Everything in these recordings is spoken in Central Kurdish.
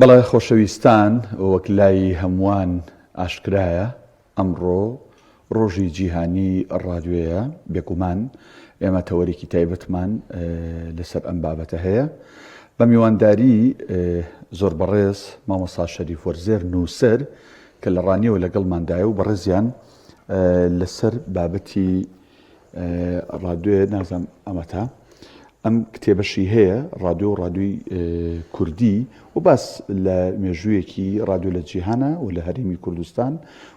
بەڵێ خۆشەویستان، وەک لای هەمووان ئاشکرایە ئەمڕۆ ڕۆژی جیهانی ڕادیۆیە. بێگومان ئێمە تەوەرێکی تایبەتمان لەسەر ئەم بابەتە هەیە. بە میوانداری زۆر بەڕێز مامۆستا شەریف وەرزێر نووسەر کە لە ڕانیەوە لەگەڵماندایە و بەڕێزیان لەسەر بابەتی ڕادیۆیە نازانم ئەمەتا ئەم کتێبەشی هەیە، ڕادیۆ و ڕادیۆی کوردی و باس لە مێژوویەکی ڕادیۆ لە جیهانە و لە هەرێمی کوردستان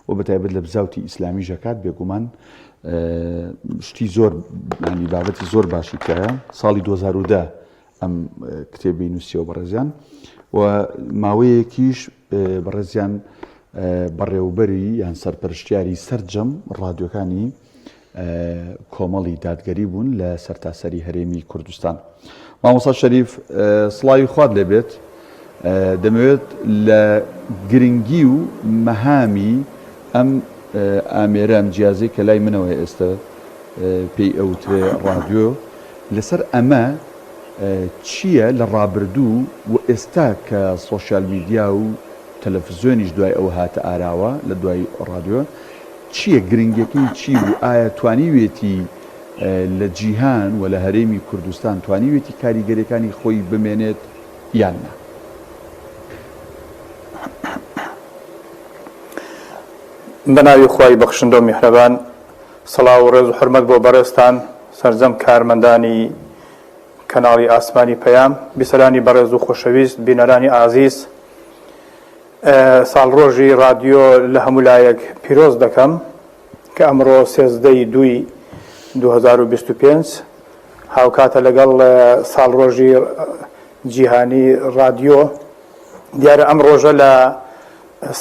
و بەتایبەت لە بزاوتی ئیسلامی ژەکات. بێگومان شتی زۆر بابەتی زۆر باشی کایە. ساڵی 2010 ئەم کتێبی نووسیەوە بەڕێزیان و ماوەیەکیش بەڕێزیان بەڕێوبەری یان سەرپەرشتیاری سەرجەم ڕادیۆکانی کۆمەڵی دادگەری بوون لە سەرتاسەری هەرێمی کوردستان. مامۆستا شەریف سڵاوی خوات لێبێت. دەمەوێت لە گرنگی و مەهامی ئەم ئامێرە ئەم جیازەی کە لای منەوە ئێستا پێی ئەوترێ ڕادیۆ لەسەر ئەمە چییە لە ڕابردوو و ئێستا کە سۆشیال میدیا و تەلەڤیزیۆنیش دوای ئەو هاتە ئاراوە لە دوای ڕادیۆ چییە گرنگەکەی چی و ئایا توانیوێتی لە جیهان و لە هەرێمی کوردستان توانیوێتی کاریگەریەکانی خۆی بمێنێت یان نا؟ بەناوی خوای بەخشندە و میهرەبان، سەڵاو و ڕێز و حورمەت بۆ بەڕێزتان سەرجەم کارمەندانی کەناڵی ئاسمانی پەیام، بیسەرانی بەڕێز و خۆشەویست، بینەرانی ئازیز، ساڵڕۆژی ڕادیۆ لە هەموو لایەک پیرۆز دەکەم کە ئەمڕۆ 13/2/2025 هاوکاتە لەگەڵ ساڵڕۆژی جیهانی ڕادیۆ. دیارە ئەم ڕۆژە لە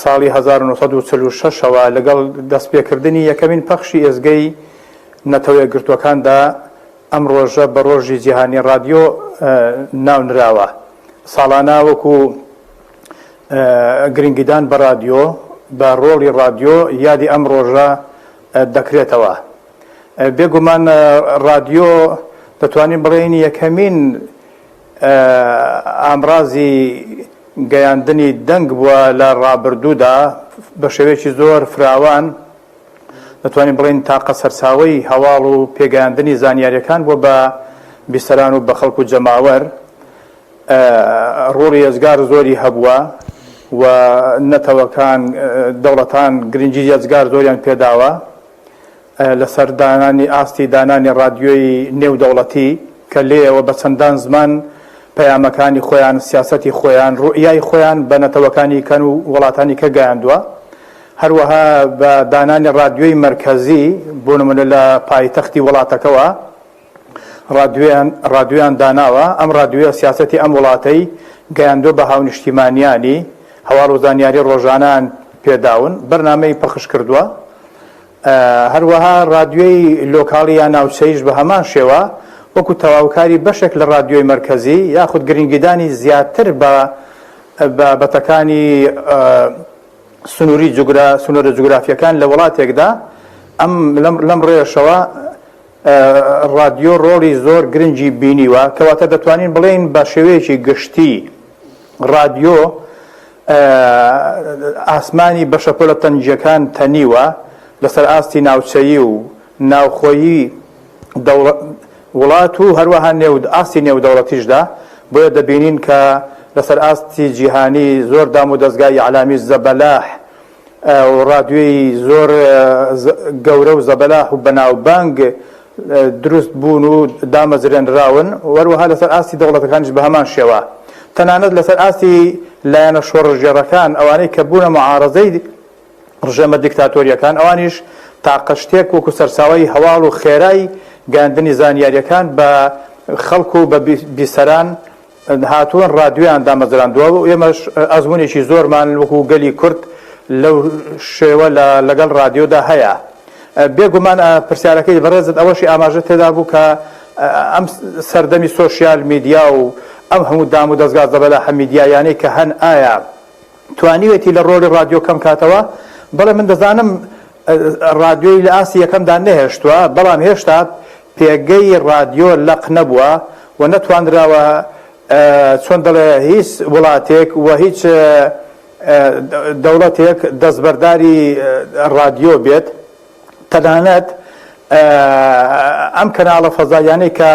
ساڵی 1946ەوە لەگەڵ دەستپێکردنی یەکەمین پەخشی ئێزگەی نەتەوە یەکگرتووەکاندا ئەم ڕۆژە بە ڕۆژی جیهانی ڕادیۆ ناونراوە. ساڵانە وەکو گرنگیدان بە ڕادیۆ بە ڕۆڵی ڕادیۆ یادی ئەم ڕۆژە دەکرێتەوە. بێگومان ڕادیۆ دەتوانین بڵێین یەکەمین ئامڕازی گەیاندنی دەنگ بووە لە ڕابردوودا بە شێوەیەکی زۆر فراوان. دەتوانین بڵێین تاقە سەرچاوەی هەواڵ و پێگەیاندنی زانیاریەکان بۆ بە بیسەران و بە خەڵک و جەماوەر. ڕۆڵی ئێزگار زۆری هەبووە و نەتەوەکان دەوڵەتان گرنگی ئێزگار زۆریان پێداوە لەسەر دانانی ئاستی دانانی ڕادیۆی نێودەوڵەتی کە لێەوە بە چەندان زمان پەیامەکانی خۆیان، سیاسەتی خۆیان، ڕوئیای خۆیان بە نەتەوەکانی کەن و وڵاتانی کە گەیاندووە. هەروەها بە دانانی ڕادیۆی مەرکەزی بۆ نمونە لە پایتەختی وڵاتەکەوە ڕادیۆیان داناوە. ئەم ڕادیۆیە سیاسەتی ئەم وڵاتەی گەیاندووە بە هاونیشتیمانیانی هەواڵ و زانیاری ڕۆژانان پێداون، بەرنامەی پەخش کردووە. هەروەها ڕادیۆی لۆکاڵی یان ناوچەیش بە هەمان شێوە وەکو تەواوکاری بەشێک لە ڕادیۆی مەرکەزی یاخود گرنگیدانی زیاتر بە بابەتەکانی سنوورە جوگرافیەکان لە وڵاتێکدا. لەم ڕێشەوە ڕادیۆ ڕۆڵی زۆر گرنگی بینیوە، کەواتە دەتوانین بڵێین بە شێوەیەکی گشتی ڕادیۆ ئاسمانی بەشەپۆلە تەنجیەکان تەنیوە لەسەر ئاستی ناوچەیی و ناوخۆیی وڵات و هەروەها ئاستی نێودەوڵەتیشدا. بۆیە دەبینین کە لەسەر ئاستی جیهانی زۆر دام و دەستگای عەلامی زەبەلاح و ڕادیۆی زۆر گەورە و زەبەلاح و بەناوبانگ دروست بوون و دامەزرێنراون. وەروەها لەسەر ئاستی دەوڵەتەکانیش بە هەمان شێوە. تەنانەت لەسەر ئاستی لایەنە شۆڕژێڕەکان ئەوانەی کە بوونە مەعارەزەی ڕژێمە دیکتاتۆریەکان، ئەوانیش تاقە شتێک وەکو سەرچاوەی هەواڵ و خێرای گەیاندنی زانیاریەکان بە خەڵک و بە بیسەران هاتووەن ڕادیۆیان دامەزراندووە. و ئێمەش ئەزمونێکی زۆرمان وەکو گەلی کورد لەو شێوە لەگەڵ ڕادیۆدا هەیە. بێگومان پرسیارەکەی بەڕێزت ئەوەشی ئاماژە تێدا بوو کە ئەم سەردەمی سۆشیال میدیا و ئەم هەموو دام و دەستگا زەبەلاح میدیایانەی کە هەن ئایا توانیوێتی لە ڕۆڵی ڕادیۆ کەم کاتەوە؟ بەڵێ من دەزانم ڕادیۆی لە ئاسی یەکەمدا نەهێشتووە، بەڵام هێشتا پێگەی ڕادیۆ لەق نەبووە و نەتوانراوە چۆن دەڵێ هیچ وڵاتێک و هیچ دەوڵەتێک دەستبەرداری ڕادیۆ بێت تەنانەت ئەم کەناڵە فەزایانەی کە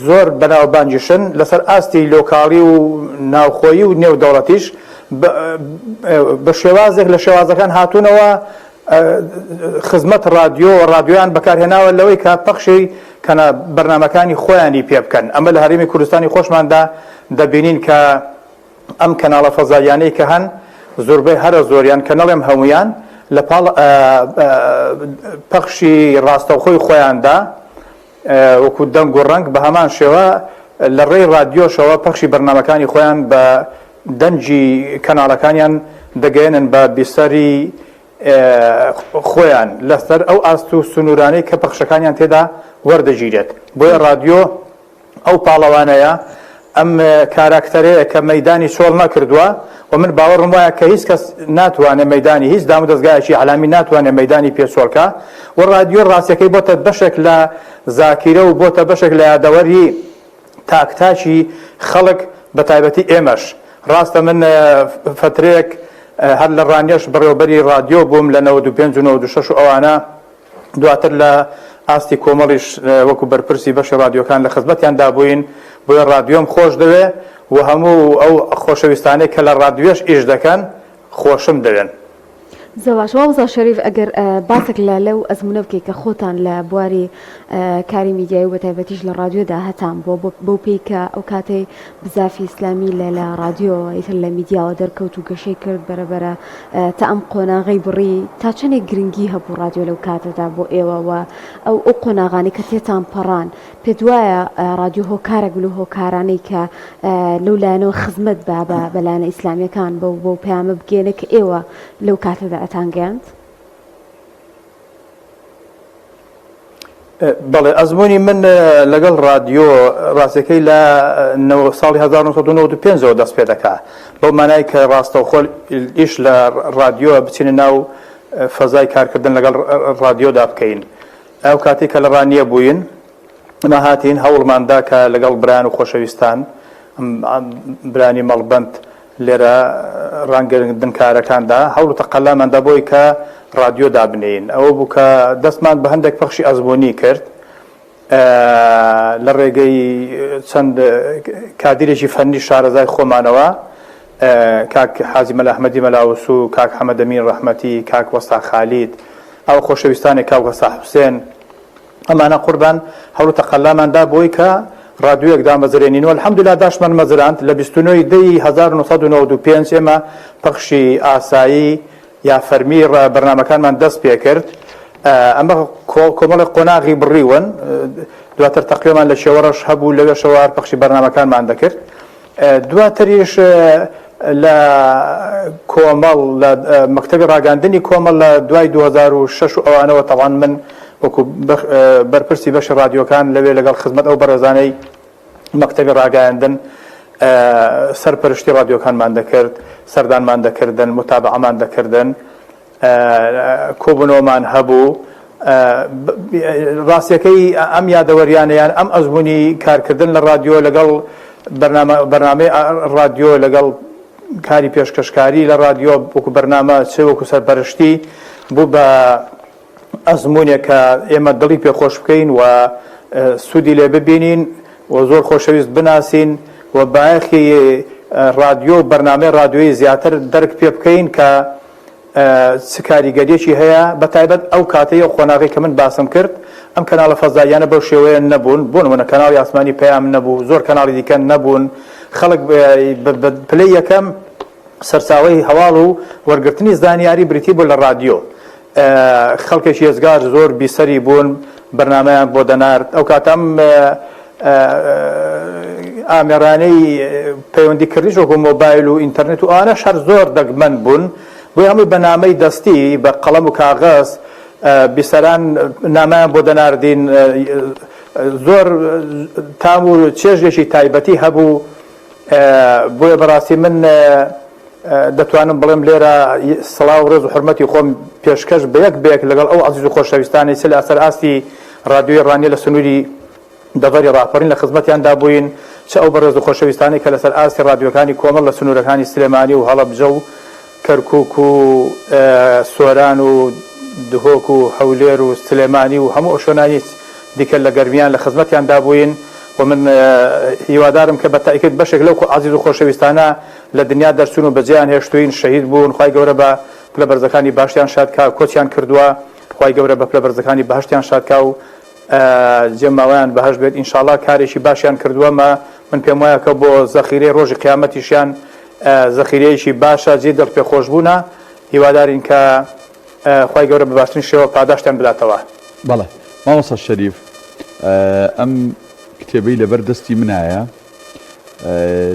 زۆر بەناوبانجیشن لەسەر ئاستی لۆکاڵی و ناوخۆیی و نێودەوڵەتیش بە شێوازێک لە شێوازەکان هاتوونەوە خزمەت ڕادیۆیان بەکارهێناوە لەوەی کە پەخشی کەنە بەرنامەکانی خۆیانی پێ بکەن. ئەمە لە هەرێمی کوردستانی خۆشماندا دەبینین کە ئەم کەناڵە فەزایانەی کە هەن زۆربەی هەرە زۆریان کە نەڵێم هەمویان لە پاڵ پەخشی ڕاستەوخۆی خۆیاندا وەکو دەنگ و ڕەنگ بە هەمان شێوە لە ڕێی ڕادیۆشەوە پەخشی بەرنامەکانی خۆیان بە دەنجی کەناڵەکانیان دەگەێنن بە بیسەری خۆیان لەسەر ئەو ئاست و سنوورانەی کە پەخشەکانیان تێدا وەردەگیرێت. بۆیە ڕادیۆ ئەو پاڵەوانەیە ئەم کاراکتەرەیە کە مەیدانی چۆڵ نەکردووە و من باوەڕم وایە کە هیچ کەس ناتوانێت مەیدانی هیچ دام و دەستگایەکی عەلامی ناتوانێت مەیدانی پێچۆڵکە و ڕادیۆ ڕاستیەکەی بۆتە بەشێک لە زاکیرە و بۆتە بەشێک لە یادەوەری تاکتاکی خەڵک بە تایبەتی ئێمەش. ڕاستە من فترەیەک هەر لە ڕانیەش بەڕێوەبەری ڕادیۆ بووم لە 95 و 96 و ئەوانە دواتر لە ئاستی کۆمەڵیش وەکو بەرپرسی بەشی ڕادیۆکان لە خزمەتیاندا بووین. بۆیە ڕادیۆم خۆش دەوێ و هەموو ئەو خۆشەویستانەی کە لە ڕادیۆش ئیش دەکەن خۆشم دەوێن. زەواش وەڵزا شەریف ئەگەر باسێک لەو ئەزمونە بکەیت کە خۆتان لە بواری کاری میدیایی و بە تایبەتیش لە ڕادیۆدا هەتان بۆ پێی کە ئەو کاتەی بزافی ئیسلامی لە ڕادیۆ ئیتر لە میدیاوە دەرکەوت و گەشەی کرد بەرەبەرە تا ئەم قۆناغەی بڕی تا چەندێک گرنگی هەبوو ڕادیۆ لەو کاتەدا بۆ ئێوەوە ئەو قۆناغانی کە تێتان پەڕان پێت وایە ڕادیۆ هۆکارێک لە هۆکارانەی کە لەو لایەنەوە خزمەت بە لایەنە ئیسلامیەکان بۆ پەیامە بگێنە کە ئێوە لەو کاتەدا ئەتانگەیاند؟ بەڵێ ئەزمموی من لەگەڵ ڕادیۆ ڕاستەکەی لە ساڵی 1995 دەست پێ دەکات بەو مانای کە ڕاستەوخۆ ئیش لە ڕادیۆ بچینە ناو فەزای کارکردن لەگەڵ ڕادیۆدا بکەین. ئەو کاتی کە لە ڕانیە بووین ئەمە هاتین هەوڵماندا کە لەگەڵ بران و خۆشەویستان برانی مەڵبەند لێرە ڕانگەرندن کارەکاندا هەوڵ و تەقەلاماندا بۆی کە ڕادیۆ دابنین. ئەوە بوو کە دەستمان بە هەندێک پەخشی ئەزمموی کرد لە ڕێگەی چەند کادیرێکی فەنی شارەزای خۆمانەوە کاک حاجی مەلا ئەحمەدی مەلاوس و کاک حەمەد ئەمین ڕەحمەتی کاک وەستا خالید ئەو خۆشەویستانی کاک وەستا حوسێن ئەمانە قوربان هەوڵ و تەقەلاماندا بۆی کە ڕادیۆیەک دامەزرێنین و الحەمدوللا داشمان مەزراند لە 29 دەی 1995 ئێمە پەخشی ئاسایی یا فەرمی بەرنامەکانمان دەست پێ کرد. ئەمە کۆمەڵی قۆناغی بڕیون دواتر تەقیێمان لە شێوەڕەش هەبوو لەوێشەوە پەخشی بەرنامەکانمان دەکرد. دواتریش لە کۆمەڵ لە مەکتەبی ڕاگەاندنی کۆمەڵ لە دوای 2006 ئەوانەوە تەڵان من وەکو بەرپرسی بەشی ڕادیۆکان لەوێ لەگەڵ خزمەت ئەو بەڕێزانەی مەکتەبی ڕاگەاندن سەرپەرشتی ڕادیۆکانمان دەکرد، سەردانمان دەکردن، متابعەمان دەکردن، کۆبوونەوەمان هەبوو. ڕاستیەکەی ئەم یادەوەریانەیان ئەم ئەزمموی کارکردن لە ڕادیۆ لەگەڵ بەرنامەی ڕادیۆ لەگەڵ کاری پێشکەشکاری لە ڕادیۆ وەکو بەرنامە چ وەکو سەرپەرشتی بوو بە ئەزمموونێک کە ئێمە دڵی پێخۆش بکەین و سوودی لێ ببینین و زۆر خۆشەویست بناسین و بایەخی ڕادیۆ بەرنامەی ڕادیۆیی زیاتر دەرک پێ بکەین کە چ کاریگەریەکی هەیە بە تایبەت ئەو کاتەی و خۆناغی کە من باسم کرد ئەم کەناڵە فەزاییانە بەو شێوەیە نەبوون بۆ نمونە کەناڵی ئاسمانی پەیام نەبوو، زۆر کەناڵی دیکە نەبوون. خەڵک پلەی یەکەم سەرچاوەی هەواڵ و وەرگرتنی زانیاری بریتی بوو لە ڕادیۆ. خەڵکێکی ێزگار زۆر بیسەری بوون بەرنامەیان بۆ دەنارد. ئەو کاتەم ئامێرانەی پەیوەندیکردنیش وەکو مۆبایل و ئینتەرنێت و ئەوانەش هەر زۆر دەگمەن بوون بۆی هەمووی بە نامەی دەستی بە قەڵەم و کاغەز بیسەران نامەیان بۆ دەناردین. زۆر تام و چێژێکی تایبەتی هەبوو. بۆیە بەڕاستی من دەتوانم بڵێم لێرە سڵاو و ڕێز و حرمەتی خۆم پێشکەش بەیەک لەگەڵ ئەو عەزیز و خۆشەویستانی سەر ئاستی ڕادیۆی ڕانیە لە سنووری دەڤەری ڕاپەڕین لە خزمەتیاندا بووین چ ئەو بەڕێز و خۆشەویستانی کە لەسەر ئاستی ڕادیۆکانی کۆمەڵ لە سنوورەکانی سلێمانی و هەڵەبجە و کەرکووک و سۆران و دهۆک و هەولێر و سلێمانی و هەموو ئۆشۆنانی دیکە لە گەرمیان لە خزمەتیاندا بووین و من هیوادارم کە بە تاکید بەشێک لەو عزیز و خۆشەویستانە لە دنیا دەرچوون و بەجێیان هێشتوین شەهید بوون خوای گەورە بە پلە بەرزەکانی باشتیان شادکا کۆچیان کردووە خوای گەورە بە پلە بەرزەکانی بەهشتیان شادکا و جێماوەیان بەهشت بێت ئینشاءڵڵا کارێکی باشیان کردووە من پێم وایە کە بۆ زەخیرەی ڕۆژی قیامەتیشیان زەخیرەیەکی باشە جێ دڵ پێخۆشبوونە هیوادارین کە خوای گەورە بە باشترین شێوە پاداشتیان بداتەوە. بەڵێ مامۆستا شەریف ئەم کتێبەی لەبەر دەستی منایە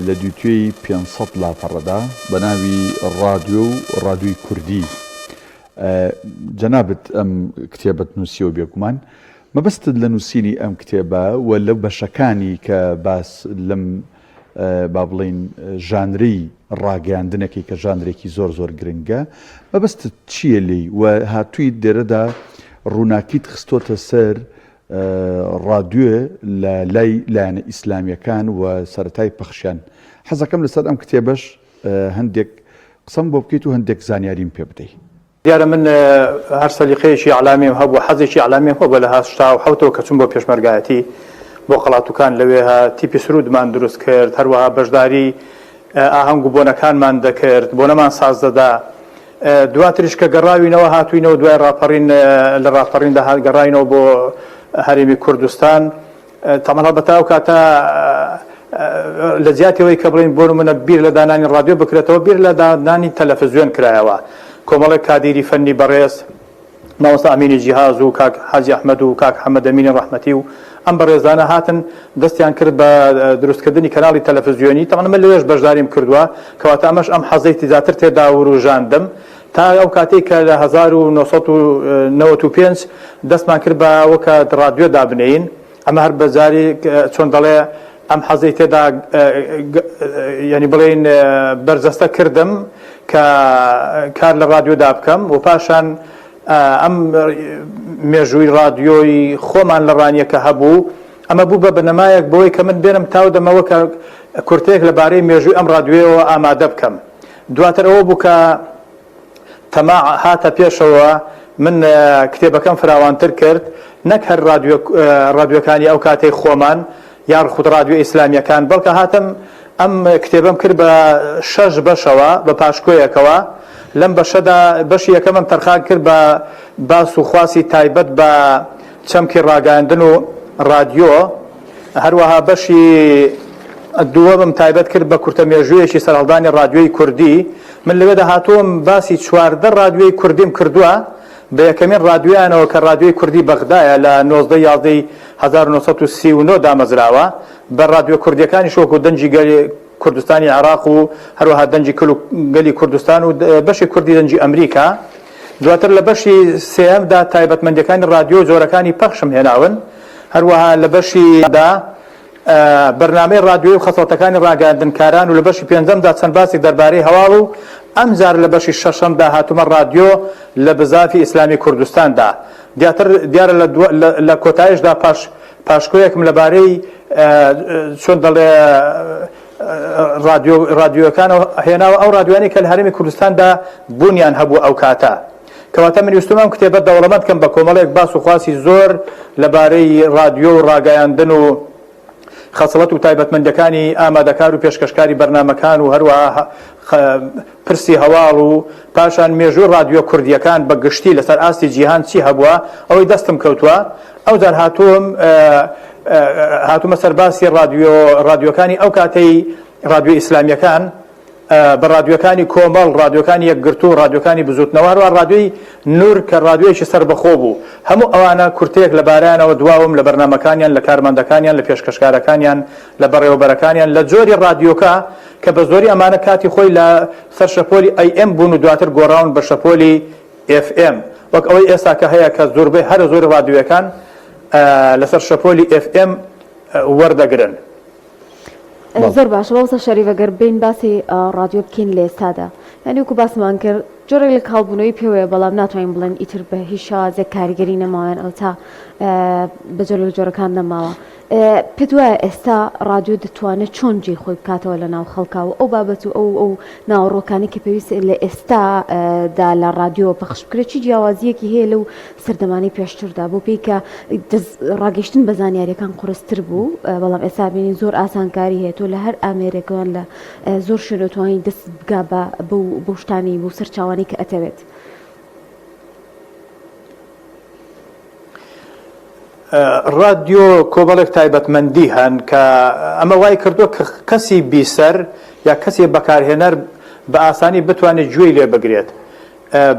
لە دووتێی 500 لاپەڕەدا بە ناوی ڕادیۆ و ڕادیۆی کوردی جەنابەت ئەم کتێبەت نووسیەوە بێگومان مەبەستت لە نووسینی ئەم کتێبە و لەو بەشەکانی کە باس لەم با بڵین ژانری ڕاگەاندنێکی کە ژانرێکی زۆر زۆر گرنگە مەبەستت چییە لی و هاتووی دێرەدا ڕووناکیت خستۆتە سەر ڕادیۆ لە لای لایەنە ئیسلامیەکان و سەرەتای پەخشیان حەزەکەم لەسەر ئەم کتێبەش هەندێک قسەم بۆ بکەیت و هەندێک زانیاریم پێ بدەیت. دیارە من هەر سەلیقەیەکی عەلامیم هەبوو حەزێکی عەلامیم هەبوو لە 1970ەوە کە چوون بۆ پێشمەرگایەتی بۆ قەڵاتوکان لەوێ تیپی سرودمان دروست کرد هەروەها بەشداری ئاهەنگ و بۆنەکانمان دەکرد بۆنەمان ساز دەدا دواتریش کە گەڕاوینەوە هاتوینەوە دوای ڕاپەڕین لە ڕاپەڕیندا گەڕاینەوە بۆ هەرێمی کوردستان تەمەن هەڵبەتە ئەو کاتە لە زیاتەوەی کە بڵین بۆ منە بیر لە دانانی ڕادیۆ بکرێتەوە بیر لە دانانی تەلەڤیزیۆن کرایەوە کۆمەڵێک کادیری فەنی بەڕێز مامۆستا ئەمینی جیهاز و کاک حاجی ئەحمەد و کاک حەمەد ئەمینی ڕەحمەتی و ئەم بەڕێزانە هاتن دەستیان کرد بە دروستکردنی کەناڵی تەلەڤیزیۆنی تەمەن من لەوێش بەشداریم کردووە کەواتە ئەمەش ئەم حەزەی زیاتر تێدا وروژاندم تا ئەو کاتێک کە لە 1995 دەستمان کرد بە وەکە ڕادیۆ دابنین ئەمە هەر بەجاری چۆن دەڵێ ئەم حەزەی تێدا ینی بڵێن بەرجەستە کردم کە کار لە ڕادیۆدا بکەم و پاشان ئەم مێژووی ڕادیۆی خۆمان لە ڕانیەکە هەبوو ئەمە بوو بە بنەمایەک بۆی کە من بێنم تاو دەمەوە کە کورتێک لەبارەی مێژووی ئەم ڕادیۆیەوە ئامادە بکەم دواتر ئەوە بوو کە تەماع هاتە پێشەوە من کتێبەکەم فراوانتر کرد نەک هەر ڕادیۆکانی ئەو کاتەی خۆمان یان خود ڕادیۆ ئیسلامیەکان بەڵکە هاتم ئەم کتێبەم کرد بە 6 بەشەوە بە پاشکۆیەکەوە لەم بەشەدا بەشی یەکەمم تەرخان کرد بە باس و خواسی تایبەت بە چەمکی ڕاگەاندن و ڕادیۆ هەروەها بەشی دووەمم تایبەت کرد بە کورتەمێژوویەکی سەرهەڵدانی ڕادیۆی کوردی من لەوێدا هاتووم باسی 14 ڕادیۆی کوردیم کردووە بە یەکەمین ڕادیۆیانەوە کە ڕادیۆی کوردی بەغدایە لە 1939 دامەزراوە بە ڕادیۆ کوردیەکانی شۆک و دەنجی کوردستانی عراق و هەروەها دەنجی گەلی کوردستان و بەشی کوردی دەنجی ئەمریکا دواتر لە بەشی سێەمدا تایبەتمەندیەکانی ڕادیۆ جۆرەکانی پەخشم هێناون هەروەها لە بەشیدا بەرنامەی ڕادیۆی و خەسڵەتەکانی ڕاگەاندنکاران و لە بەشی پێنجەمدا چەند باسێک دەربارەی هەواڵ و ئەم جار لە بەشی شەشەمدا هاتوومە ڕادیۆ لە بزافی ئیسلامی کوردستاندا دیارە لە کۆتایشدا پاشکۆیەکم لەبارەی چۆن دەڵێ ڕادیۆکانەوە هێناوە ئەو ڕادیۆیانی کە لە هەرێمی کوردستاندا بوونیان هەبوو ئەو کاتە کەواتە من ویستمەم کتێبەت دەوڵەمەند کەم بە کۆمەڵێک باس و خواسی زۆر لەبارەی ڕادیۆ و ڕاگەیاندن و خەسڵەت و تایبەتمەندەکانی ئامادەکار و پێشکەشکاری بەرنامەکان و هەروەها پرسی هەواڵ و پاشان مێژووی ڕادیۆ کوردیەکان بە گشتی لەسەر ئاستی جیهان چی هەبووە ئەوەی دەستم کەوتووە ئەو جار هاتوومە سەرباسی ڕادیۆکانی ئەو کاتەی ڕادیۆ ئیسلامیەکان بە ڕادیۆکانی کۆمەڵ ڕادیۆکانی یەکگرتو و ڕادیۆکانی بزوتنەوە هەروە ڕادیۆی نور کە ڕادیۆیەکی سەربەخۆ بوو هەموو ئەوانە کورتەیەک لەبارەیانەوە دواوم لە بەرنامەکانیان لە کارمەندەکانیان لە پێشکەشکارەکانیان لە بەڕێوەبەرەکانیان لە جۆری ڕادیۆکە کە بە زۆری ئەمانە کاتی خۆی لە سەر شەپۆلی AM بوون و دواتر گۆڕاون بە شەپۆلی FM وەک ئەوەی ئێستا کە هەیە کە زۆربەی هەر زۆری ڕادیۆیەکان لەسەر شەپۆلی FM وەردەگرن. زۆر باشە بەوسە شەریف ئەگەر بین باسی ڕادیۆ بکەین لە ئێستادا یعنی وەکو باسمان کرد جۆرێک لە کاڵبوونەوەی پێوەیە بەڵام ناتوانین بڵێن ئیتر بە هیچ شازێک کاریگەری نەماوێن ئەو تا بە جۆر لە جۆرەکان نەماوە. پێت وایە ئێستا ڕادیۆ دەتوانێت چۆن جێی خۆی بکاتەوە لە ناو خەڵکاوە ئەو بابەت و ئەو ناوەڕۆکانی کە پێویست لە ئێستادا لە ڕادیۆ پەخش بکرێت چی جیاوازیەکی هەیە لەو سەردەمانی پێشتردا بۆ پێی کە ڕاگەشتن بە زانیاریەکان قورستر بوو بەڵام ئێستا بینین زۆر ئاسانکاری هەیە تۆ لە هەر ئامێرێکەوەن لە زۆر شوێنەتوانی دەست بگا بەو شتانی بۆ سەرچاوانی کە ئەتەوێت. رادیۆ کۆبەڵێک تایبەتمەندی هەن کە ئەمە وای کردووە کە کەسی بیسەر یا کەسی بەکارهێنەر بە ئاسانی بتوانێت گوێی لێ بگرێت.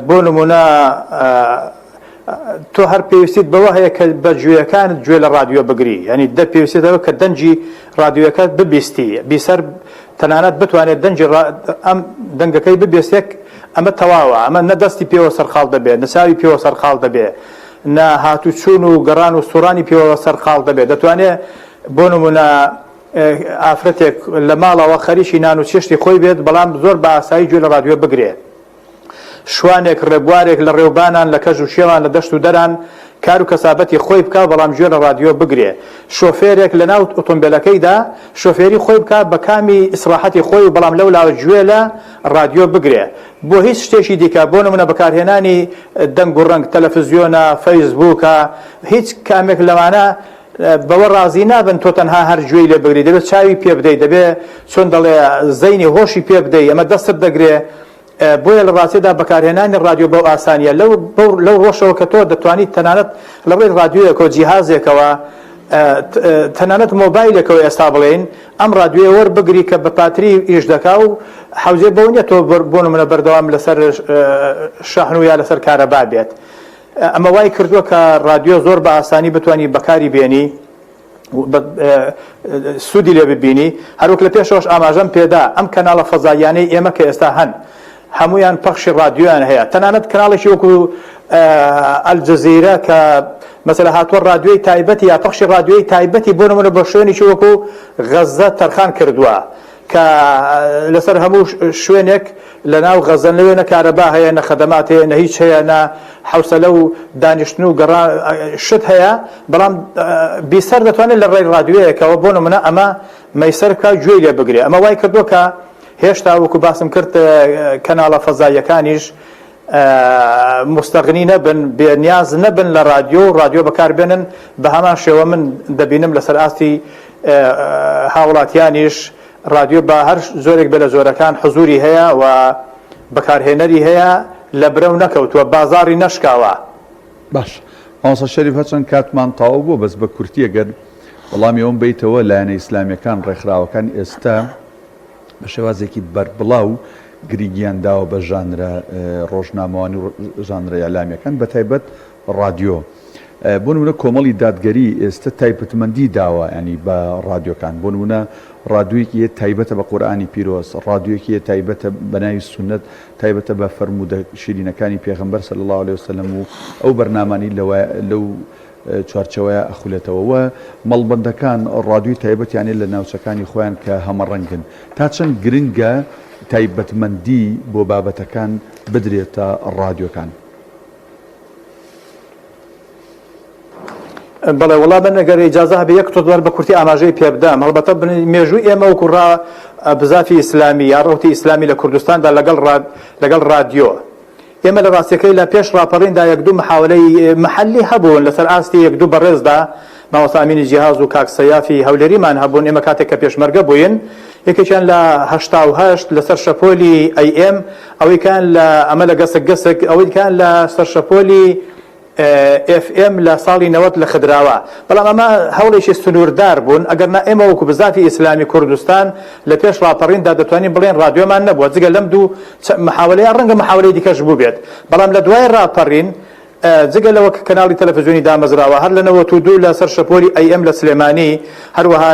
بۆ نمونە تۆ هەر پێویستیت بەوە هەیە کە بە گوێیەکانت گوێ لە رادیۆ بگری، ینی پێویستێتەوە کە دەنجی رادیۆەکەت ببیستی بیسەر تەنانەت بتوانێت ئەم دەنگەکەی ببێستێک ئەمە تەواوە، ئەمە نەدەستی پێوە سەرخاڵ دەبێت، نەساوی پێوە سەرخاڵ دەبێت، نە هاتوچوون و گەڕان و سوڕانی پێوە سەرخاڵ دەبێت. دەتوانێت بۆ نمونە ئافرەتێک لە ماڵەوە خەریکی نان و چێشتی خۆی بێت بەڵام زۆر بە ئاسایی گوێ لە رادیۆ بگرێت. شوانێک ڕێبوارێک لە ڕێوبانان لە کەژ و شێوان لە دەشت و دەران کار و کەسابەتی خۆی بکە بەڵام گوێ لە رادیۆ بگرێ. شۆفێرێک لە ناو ئۆتۆمبیلەکەیدا شۆفێری خۆی بکە بە کامی ئیسراحەتی خۆی و بەڵام لەولاوە گوێ لە رادیۆ بگرێ. بۆ هیچ شتێکی دیکە بۆ نمونە بەکارهێنانی دەنگ و ڕەنگ تەلەڤیزیۆنە فەیسبووکە هیچ کامێک لەوانە بەوە ڕازی نابن تۆ تەنها هەر گوێی لێ بگری، دەبێت چاوی پێ بدەیت، دەبێت چۆن دەڵێ زەینی هۆشی پێ بدەیت، ئەمە دەستت دەگرێ. بۆیە لە ڕاستیدا بەکارهێنانی رادیۆ بەو ئاسانیە لەو ڕۆژەوە کە تۆ دەتوانیت تەنانەت لە ڕێی رادیۆیەکەوە جیهازێکەوە تەنانەت مۆبایلێکەوە ئێستا بڵێن ئەم رادیۆیە وەربگری کە بە پاتری ئیش دەکا و حوزێ بەو نیە تۆ بۆ نمونە بەردەوام لەسەر شاحن و یا لەسەر کارەبا بێت. ئەمە وای کردووە کە رادیۆ زۆر بە ئاسانی بتوانی بەکاری بێنی سوودی لێ ببینی. هەروەک لە پێشەوەش ئاماژەم پێدا ئەم کەناڵە فەزایانەی ئێمە کە ئێستا هەن هەمویان پەخشی رادیۆیان هەیە، تەنانەت کەناڵێکی وەکو ئەلجەزیرە کە مەسەلە هاتووە رادیۆی تایبەتی یا پەخشی رادیۆی تایبەتی بۆ نمونە بە شوێنێکی وەکو غەزە تەرخان کردووە کە لەسەر هەموو شوێنێک لە ناو غەزە لەوێنە کارەبا هەیە، نە خەدەمات هەیە، نە هیچ هەیە، نە حوسەلە و دانیشتن و گەڕان شت هەیە، بەڵام بیسەر دەتوانێت لە ڕێی رادیۆیەکەوە بۆ نمونە ئەمە مەیسەر بکە گوێی لێ بگرێ. ئەمە وای کردووە کە هێشتا وەکو باسم کرد کەناڵە فەزاییەکانیش مستەغنی نەبن، بێنیاز نەبن لە رادیۆ و رادیۆ بەکاربێنن بە هەمان شێوە من دەبینم لەسەر ئاستی هاوڵاتیانیش رادیۆ بە هەر زۆرێک بێ لە زۆرەکان حزوری هەیە و بەکارهێنەری هەیە لە برەو نەکەوتووە بازاری نەشکاوە. باش مامۆستا شەریف هەچەند کاتمان تەواو بوو بەس بە کورتی ئەگەر وەڵامی ئەوم بیتەوە لایەنە ئیسلامیەکان ڕێکخراوەکان ئێستا بە شێوازێکی بەربڵاو گریگیان داوە بە ژانرە ڕۆژنامەوانی و ژانرە ئەلامیەکان بە تایبەت ڕادیۆ. بۆ نمونە کۆمەڵی دادگەری ئێستا تایبەتمەندی داوە ینی بە ڕادیۆکان، بۆ نمونە ڕادیۆیەکی تایبەتە بە قورئانی پیرۆز، ڕادیۆیەکی تایبەتە بە ناوی سونەت، تایبەتە بە فەرمودە شیرینەکانی پێغەمبەر صلی الله علیه وسلم و ئەو بەرنامانی لەو چوارچەوەیە ئەخولێتەوە و مەڵبەندەکان ڕادیۆی تایبەتیانێت لە ناوچەکانی خۆیان کە هەمەڕەنگن. تا چەند گرنگە تایبەتمەندی بۆ بابەتەکان بدرێتە ڕادیۆکان؟ بەڵێ وڵا بە نەگەر ئیجازە هەبێ یەک تۆ دوار بە کورتی ئاماژەی پێ بدەم. هەڵبەتە مێژووی ئێمە وەکو بزافی ئیسلامی یا ڕۆتی ئیسلامی لە کوردستاندا لەگەڵ رادیۆ ئێمە لە ڕاستیەکەی لە پێش ڕاپەڕیندا یەک دوو محاولەی محەلی هەبوون لەسەر ئاستی یەک دوو بەڕێزدا مامۆستا ئەمینی جیهاز و کاک سەیافی هەولێریمان هەبوون. ئێمە کاتێک کە پێشمەرگە بووین یەکێکیان لە 1970 لەسەر شەپۆلی ئەم ئەوەیکان لە ئەمە لە گەسک ئەوەیکان لە سەر شەپۆلی FM لە ساڵی 90 لە خدراوە. بەڵام ئەمە هەوڵێکی سنووردار بوون ئەگەرنا ئێمە وەکو بزافی ئیسلامی کوردستان لە پێش ڕاپەڕیندا دەتوانین بڵێن رادیۆمان نەبووە جگە لەم دوو محاولەیە ڕەنگە محاولەی دیکەش بوو بێت. بەڵام لە دوای ڕاپەڕین جگە لەوە کەناڵی تەلەڤیزیۆنی دامەزراوە هەر لە 92 لە سەر شەپۆلی ئەم لە سلێمانی، هەروەها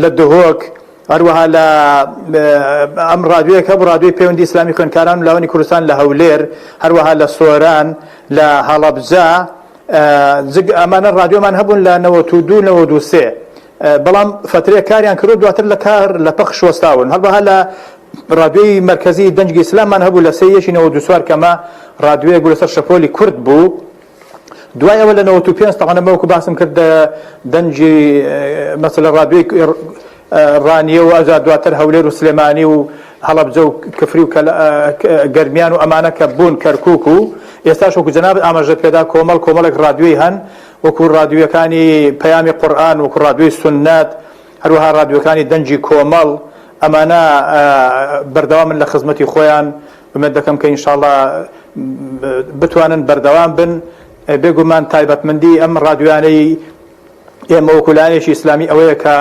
لە دهۆک، هەروەها لە ئەم رادیۆیەکە بۆ رادیۆی پەیوەندی ئیسلامی خوێندکاران و لاوانی کوردستان لە هەولێر، هەروەها لە سۆران، لە هەڵەبجە، ئەمانە رادیۆمان هەبوون لە 92-93 بەڵام فترەیە کاریان کرد دواتر لە کار لە پەخش وەستاون. هەروەها لە ڕادیۆی مرکزی دەنجی ئیسلامان هەبوو لە 3/92 کەمە ڕادیۆیەک بوو لەسەر شەپۆلی کورد بوو. دوایەوە لە 95 تەقەنەمە وەکو باسم کرد دەنجی مەسەلە ڕادیۆی ڕانیە و ئەجا دواتر هەولێر و سلێمانی و هەڵەبجە و کفری و گەرمیان و ئەمانە کە بوون کەرکووک و ئێستاش وەکو جەناب ئاماژەت پێدا کۆمەڵێک ڕادیۆی هەن وەکو ڕادیۆکانی پەیامی قورئان وەکو ڕادیۆی سوننات هەروەها ڕادیۆکانی دەنجی کۆمەڵ ئەمانە بەردەوامن لە خزمەتی خۆیان بمێت دەکەم کە ئینشاءڵڵا بتوانن بەردەوام بن بێگومان تایبەتمەندی ئەم ڕادیۆیانەی ئێمە وەکولانێکی ئیسلامی ئەوەیە کە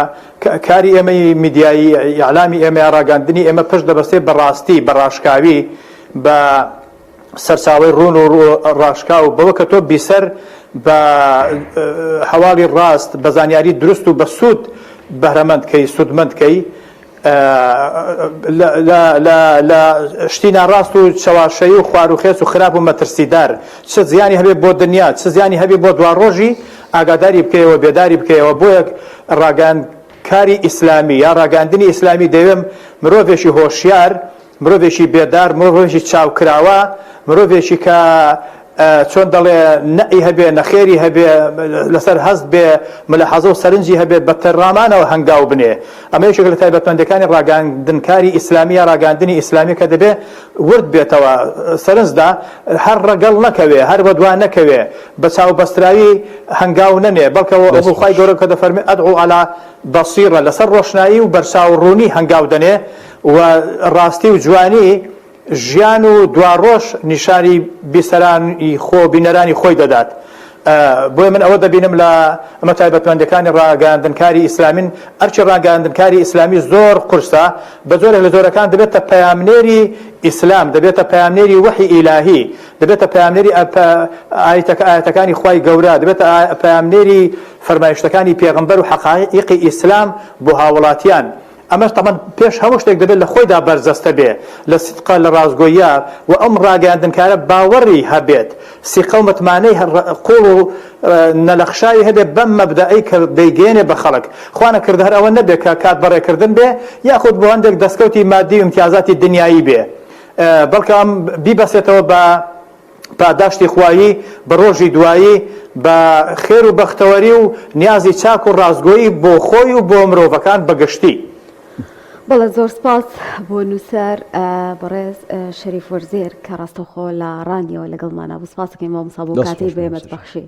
کاری ئێمەی میدیایی ئیعلامی ئێمە ڕاگەاندنی ئێمە پشت دەبەستێ بەڕاستی بەڕاشکاوی بە سەرچاوەی ڕوون و ڕاشکا و بەوە کە تۆ بیسەر بە هەواڵی ڕاست بە زانیاری دروست و بە سوود بەهرەمەندکەی سوودمەندکەی لە شتی ناڕاست و چەواشەیی و خواروخێز و خراپ و مەترسیدار چه زیانی هەبێ بۆ دنیا چه زیانی هەبێ بۆ دواڕۆژی ئاگاداری بکەیەوە بێداری بکەیەوە بۆ یەک ڕاگەاندکاری ئیسلامی یا ڕاگەاندنی ئیسلامی دەوێم مرۆڤێکی هۆشیار مرۆڤێکی بێدار مرۆڤێکی چاوکراوە مرۆڤێکی کە چۆن دەڵێ نەئی هەبێ نەخێری هەبێ لەسەر هەست بێ مەلەحەزە و سەرنجی هەبێت بە تەرڕامانەوە هەنگاو بنێ ئەمە یەکێک لە تایبەتمەندەکانی ڕاگەاندنکاری ئیسلامی یا ڕاگەاندنی ئیسلامی کە دەبێ ورد بێتەوە سەرنجدا هەر ڕەگەڵ نەکەوێ هەر بەدوان نەکەوێ بە چاوبەستراوی هەنگاو نەنێ بەڵکەوە ئەبوو خوای گەورە کە دەفەرمێ ئەدعو عەلا بەصیرە لەسەر ڕۆشنایی و بەرچاو ڕوونی هەنگاو دەنێ و ڕاستی و جوانی ژیان و دواڕۆژ نیشانی بیسەرانی خۆ بینەرانی خۆی دەدات. بۆیە من ئەوە دەبینم لە ئەمە تایبەتمەندەکانی ڕاگەاندنکاری ئیسلامین ئەرچی ڕاگەاندنکاری ئیسلامی زۆر قورسە بە زۆرێک لە زۆرەکان دەبێتە پەیامنێری ئیسلام دەبێتە پەیامنێری وحی ئیلاهی دەبێتە پەیامنێری ئاەتەکانی خوای گەورە دەبێتە پەیامنێری فەرمایشتەکانی پێغەمبەر و حەقایقی ئیسلام بۆ هاوڵاتیان. ئەمەش تەمان پێش هەموو شتێک دەبێت لە خۆیدا بەرزەستە بێ لە سیدقە لە ڕازگۆیە و ئەم ڕاگەاندنکارە باوەڕی هەبێت سیقە و متمانەی قوڵ و نەلەخشایی هەبێت بەم مەبدەئی کە دەیگەێنێ بە خەڵک خوانە کردە هەر ئەوە نەبێت کە کات بەڕێکردن بێ یاخود بۆ هەندێک دەستکەوتی مادی و امتیازاتی دنیایی بێ بەڵکە ئەم بیبەسێتەوە بە پاداشتی خوایی بە ڕۆژی دوایی بە خێر و بەختەوەری و نیازی چاک و ڕازگۆیی بۆ خۆی و بۆ مرۆڤەکان بەگشتی. بەڵێ زۆر سپاس بۆ نووسەر بەڕێز شەریف وەرزێر کە ڕاستەوخۆ لە ڕانیەوە لەگەڵمانە بۆ سپاسەکەی مامۆستا بۆ کاتەی بێمەت بەخشی.